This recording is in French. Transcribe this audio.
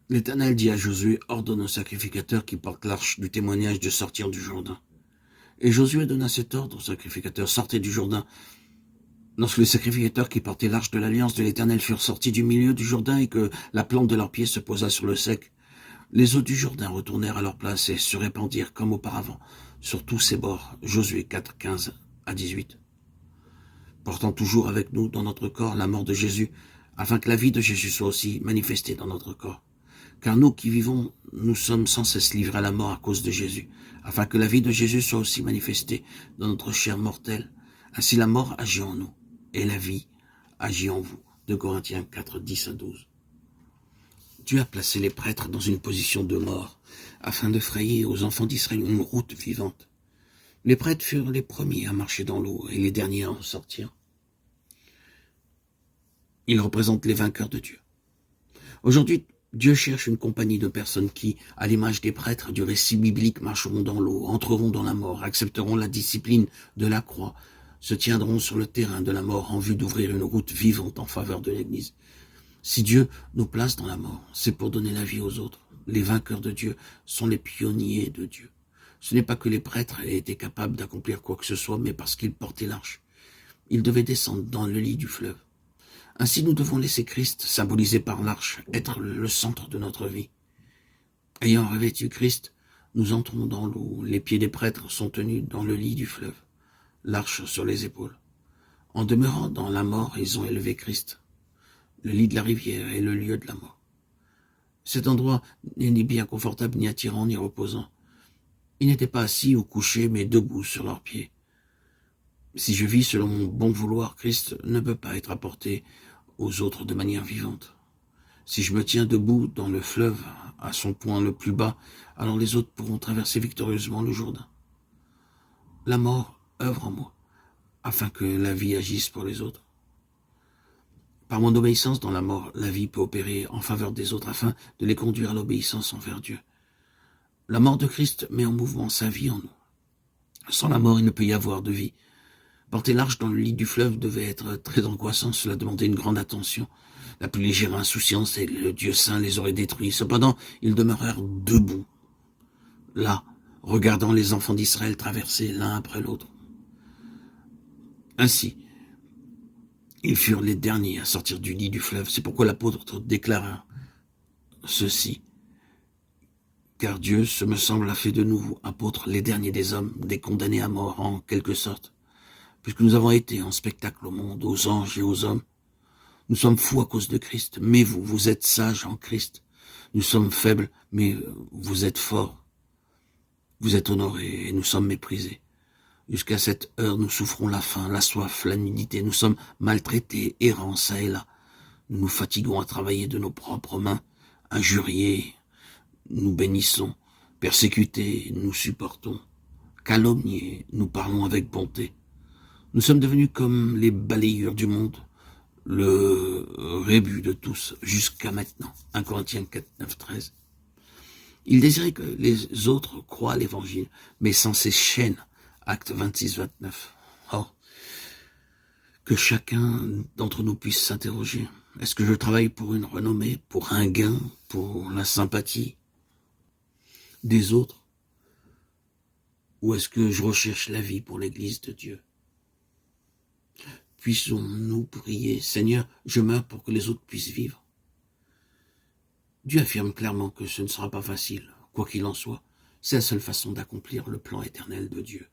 L'Éternel dit à Josué, ordonne au sacrificateur qui porte l'arche du témoignage de sortir du Jourdain. Et Josué donna cet ordre au sacrificateur, sortez du Jourdain. Lorsque les sacrificateurs qui portaient l'arche de l'alliance de l'Éternel furent sortis du milieu du Jourdain et que la plante de leurs pieds se posa sur le sec, les eaux du Jourdain retournèrent à leur place et se répandirent comme auparavant sur tous ses bords. Josué 4, 15 à 18. Portant toujours avec nous dans notre corps la mort de Jésus, afin que la vie de Jésus soit aussi manifestée dans notre corps. Car nous qui vivons, nous sommes sans cesse livrés à la mort à cause de Jésus, afin que la vie de Jésus soit aussi manifestée dans notre chair mortelle. Ainsi la mort agit en nous, et la vie agit en vous. 2 Corinthiens 4, 10 à 12. Dieu a placé les prêtres dans une position de mort, afin de frayer aux enfants d'Israël une route vivante. Les prêtres furent les premiers à marcher dans l'eau et les derniers à en sortir. Ils représentent les vainqueurs de Dieu. Aujourd'hui, Dieu cherche une compagnie de personnes qui, à l'image des prêtres du récit biblique, marcheront dans l'eau, entreront dans la mort, accepteront la discipline de la croix, se tiendront sur le terrain de la mort en vue d'ouvrir une route vivante en faveur de l'Église. Si Dieu nous place dans la mort, c'est pour donner la vie aux autres. Les vainqueurs de Dieu sont les pionniers de Dieu. Ce n'est pas que les prêtres aient été capables d'accomplir quoi que ce soit, mais parce qu'ils portaient l'arche. Ils devaient descendre dans le lit du fleuve. Ainsi, nous devons laisser Christ, symbolisé par l'arche, être le centre de notre vie. Ayant revêtu Christ, nous entrons dans l'eau. Les pieds des prêtres sont tenus dans le lit du fleuve, l'arche sur les épaules. En demeurant dans la mort, ils ont élevé Christ. Le lit de la rivière est le lieu de la mort. Cet endroit n'est ni bien confortable, ni attirant, ni reposant. Ils n'étaient pas assis ou couchés, mais debout sur leurs pieds. Si je vis selon mon bon vouloir, Christ ne peut pas être apporté aux autres de manière vivante. Si je me tiens debout dans le fleuve, à son point le plus bas, alors les autres pourront traverser victorieusement le Jourdain. La mort œuvre en moi, afin que la vie agisse pour les autres. Par mon obéissance dans la mort, la vie peut opérer en faveur des autres, afin de les conduire à l'obéissance envers Dieu. La mort de Christ met en mouvement sa vie en nous. Sans la mort, il ne peut y avoir de vie. Porter l'arche dans le lit du fleuve devait être très angoissant, cela demandait une grande attention. La plus légère insouciance et le Dieu saint les aurait détruits. Cependant, ils demeurèrent debout, là, regardant les enfants d'Israël traverser l'un après l'autre. Ainsi, ils furent les derniers à sortir du lit du fleuve. C'est pourquoi l'apôtre déclara ceci. Car Dieu, ce me semble, a fait de nous, apôtres, les derniers des hommes, des condamnés à mort en quelque sorte. Puisque nous avons été en spectacle au monde, aux anges et aux hommes. Nous sommes fous à cause de Christ, mais vous, vous êtes sages en Christ. Nous sommes faibles, mais vous êtes forts. Vous êtes honorés et nous sommes méprisés. Jusqu'à cette heure, nous souffrons la faim, la soif, la nudité. Nous sommes maltraités, errants çà et là. Nous nous fatiguons à travailler de nos propres mains, injuriés, nous bénissons, persécutés, nous supportons, calomniés, nous parlons avec bonté. Nous sommes devenus comme les balayeurs du monde, le rébut de tous, jusqu'à maintenant. 1 Corinthiens 4, 9, 13. Il désirait que les autres croient à l'évangile, mais sans ces chaînes. Acte 26, 29. Oh, que chacun d'entre nous puisse s'interroger. Est-ce que je travaille pour une renommée, pour un gain, pour la sympathie des autres? Ou est-ce que je recherche la vie pour l'Église de Dieu? Puissons-nous prier, Seigneur, je meurs pour que les autres puissent vivre. Dieu affirme clairement que ce ne sera pas facile, quoi qu'il en soit. C'est la seule façon d'accomplir le plan éternel de Dieu.